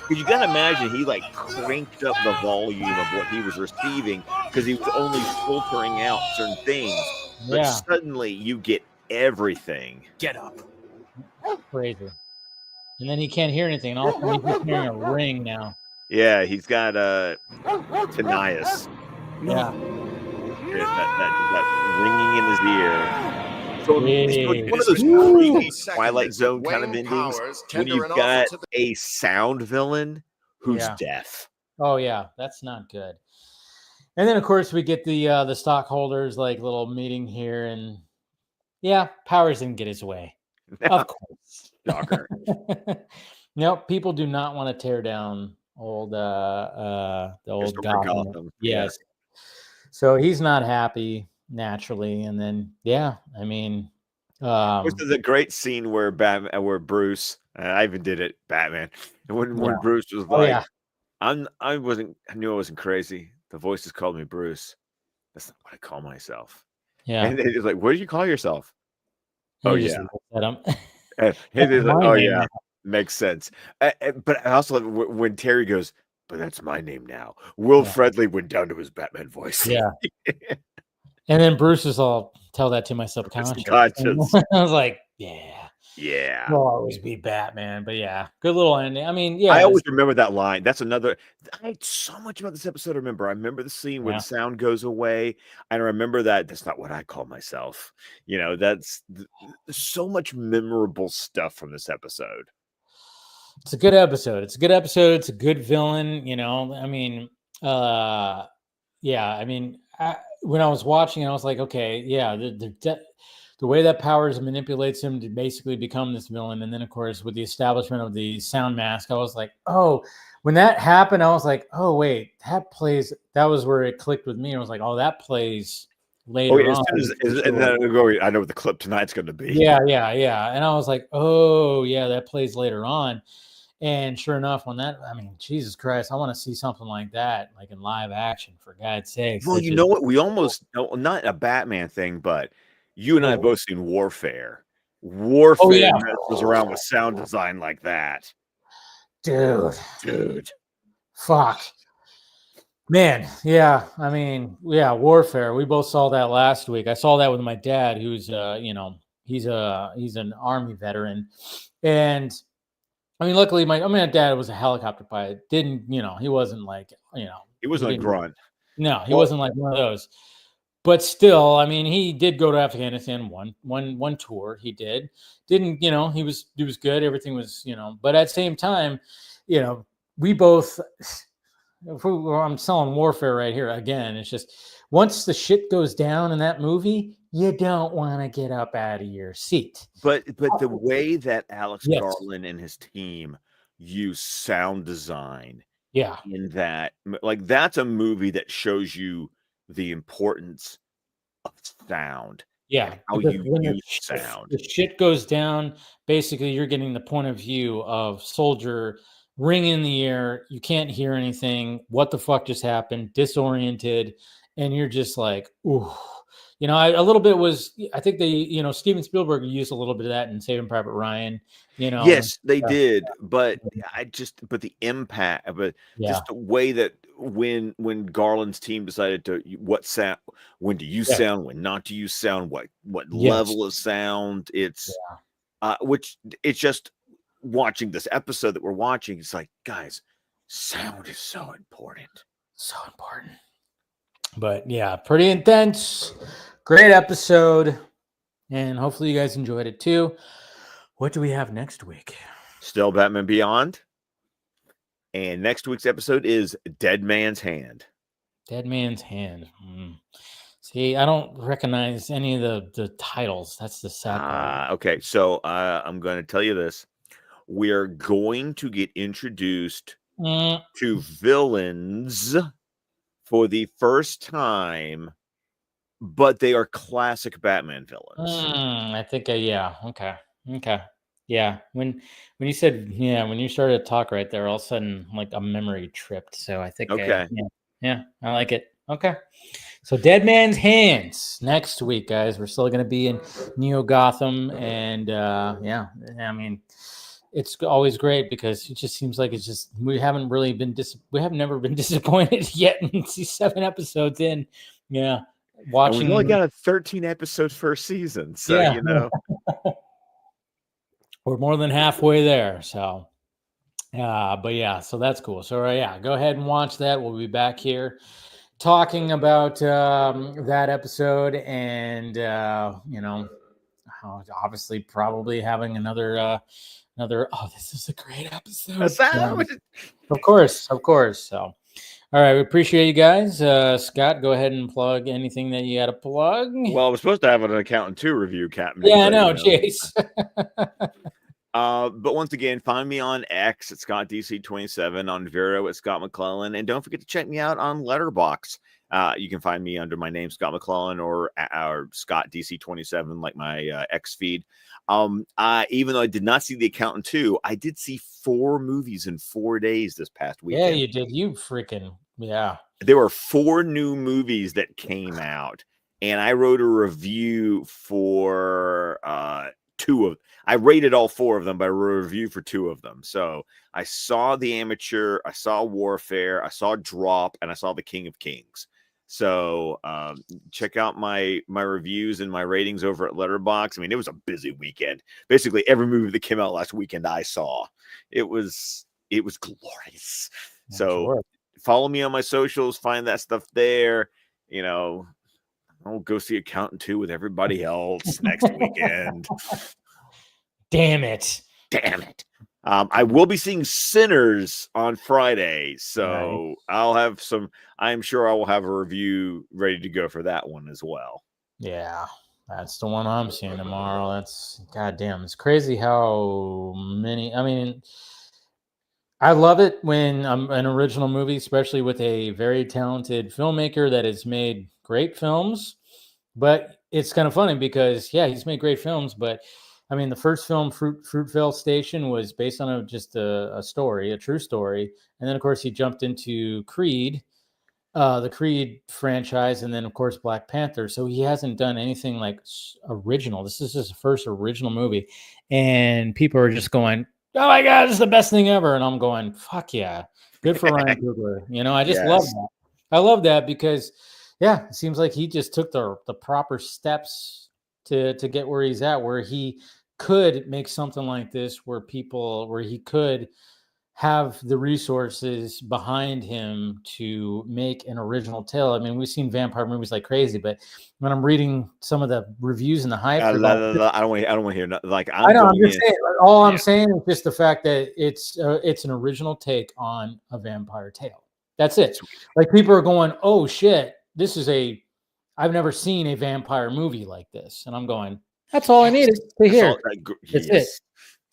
You gotta imagine he like cranked up the volume of what he was receiving because he was only filtering out certain things. But suddenly you get everything. Get up. Crazy. And then he can't hear anything. And all of a sudden he's just hearing a ring now. Yeah, he's got tinnitus. Yeah. That ringing in his ear. So it's one of those creepy Twilight Zone kind of endings when you've got a sound villain who's deaf. Oh yeah, that's not good. And then of course we get the stockholders like little meeting here, and Powers didn't get his way. No. Of course. Shocker. No, people do not want to tear down the old Gotham. Yes. So he's not happy naturally, and then I mean, this is a great scene where Bruce, I even did it, Batman, and when Bruce was like, I knew I wasn't crazy. The voices called me Bruce. That's not what I call myself. Yeah, and he's like, what do you call yourself? And oh yeah. At him. And he's like, oh yeah. Makes sense. But I also love when Terry goes, but that's my name now. Will Yeah. Friendly went down to his Batman voice. Yeah. And then Bruce is all, tell that to my subconscious. Subconscious. I was like, yeah, Yeah. he'll always be Batman. But yeah, good little ending. I mean, I yeah, always remember that line. That's another. I had so much about this episode. I remember the scene where yeah. the sound goes away, and I remember that's not what I call myself. That's so much memorable stuff from this episode. It's a good episode. It's a good episode. It's a good villain. I mean, yeah. I mean, when I was watching, I was like, okay, yeah, the way that Powers manipulates him to basically become this villain, and then of course with the establishment of the sound mask, I was like, oh, when that happened, I was like, oh wait, that was where it clicked with me. I was like, oh, that plays later As on. soon as and then I know what the clip tonight's going to be. Yeah. And I was like, oh yeah, that plays later on. And sure enough, I mean, Jesus Christ, I want to see something like that, like in live action, for God's sakes. Well, you know what? We almost, not a Batman thing, but you and I have both seen Warfare. Oh, yeah. Was around with sound design like that. Dude. Fuck. Man, yeah. I mean, yeah, Warfare. We both saw that last week. I saw that with my dad, who's he's an Army veteran. And I mean, luckily, my dad was a helicopter pilot. He wasn't like, He wasn't a grunt. No, he wasn't like one of those. But still, I mean, he did go to Afghanistan one tour. He didn't, he was good. Everything was, but at the same time, we both, I'm selling Warfare right here again. It's just once the shit goes down in that movie, you don't want to get up out of your seat. But the way that Alex Garland and his team use sound design, in that, like, that's a movie that shows you the importance of sound. Yeah, how you use sound. The shit goes down. Basically, you're getting the point of view of soldier, ring in the air. You can't hear anything. What the fuck just happened? Disoriented, and you're just like, ooh. A little bit was. I think they, Steven Spielberg used a little bit of that in Saving Private Ryan. Yes, they did, but the impact, but just the way that when Garland's team decided to what sound, when to use sound, when not to use sound, what level of sound, it's which it's just watching this episode that we're watching. It's like, guys, sound is so important, But yeah, pretty intense. Great episode, and hopefully you guys enjoyed it too. What do we have next week? Still Batman Beyond. And next week's episode is Dead Man's Hand. Dead Man's Hand. See, I don't recognize any of the titles. That's the sad part. Okay, so I'm going to tell you this. We're going to get introduced to villains for the first time, but they are classic Batman villains. I think, yeah. Okay. Yeah. When you said, when you started to talk right there, all of a sudden, like, a memory tripped. So I think, okay. I like it. Okay. So Dead Man's Hands next week, guys. We're still going to be in Neo Gotham. And I mean, it's always great because it just seems like we have never been disappointed yet in 7 episodes in. Yeah. Watching. And we've only got a 13 episodes per season. So, we're more than halfway there. So, but yeah, so that's cool. So, go ahead and watch that. We'll be back here talking about that episode and, obviously probably having another, this is a great episode. Of course. So, all right, we appreciate you guys. Scott, go ahead and plug anything that you got to plug. Well, I was supposed to have an Accountant 2 review, Captain. Yeah, I know, Chase. But once again, find me on X at ScottDC27, on Vero at Scott McClellan, and don't forget to check me out on Letterboxd. You can find me under my name, Scott McClellan, or Scott DC27, like my X feed. Even though I did not see The Accountant 2, I did see 4 movies in 4 days this past weekend. Yeah, you did. You freaking, yeah. There were 4 new movies that came out, and I wrote a review for I rated all 4 of them, but I wrote a review for 2 of them. So I saw The Amateur, I saw Warfare, I saw Drop, and I saw The King of Kings. So check out my reviews and my ratings over at Letterboxd. I mean, it was a busy weekend. Basically, every movie that came out last weekend I saw. It was glorious. So follow me on my socials, find that stuff there. You know, I'll go see Accountant 2 with everybody else next weekend. Damn it. I will be seeing Sinners on Friday, so I'm sure I will have a review ready to go for that one as well. Yeah, that's the one I'm seeing tomorrow. That's goddamn. It's crazy how many. I mean, I love it when an original movie, especially with a very talented filmmaker that has made great films. But it's kind of funny because, he's made great films, but I mean, the first film, Fruitvale Station, was based on just a story, a true story. And then, of course, he jumped into Creed, the Creed franchise, and then, of course, Black Panther. So he hasn't done anything like original. This is his first original movie. And people are just going, oh, my God, this is the best thing ever. And I'm going, fuck yeah. Good for Ryan Coogler. You know, I just love that. I love that because, it seems like he just took the proper steps to get where he's at, where he could make something like this, where he could have the resources behind him to make an original tale. I mean, we've seen vampire movies like crazy, but when I'm reading some of the reviews and the hype, I don't want to hear like I'm just saying. All I'm saying is just the fact that it's an original take on a vampire tale. That's it. Like people are going, oh shit, I've never seen a vampire movie like this, and I'm going, that's all I needed to hear. That's it.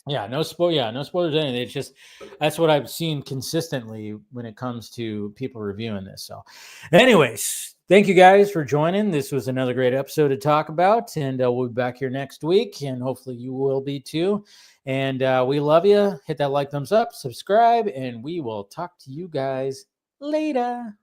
Yeah, no spoilers. Anything. It's just that's what I've seen consistently when it comes to people reviewing this. So, anyways, thank you guys for joining. This was another great episode to talk about, and we'll be back here next week, and hopefully you will be too. And we love you. Hit that like, thumbs up, subscribe, and we will talk to you guys later.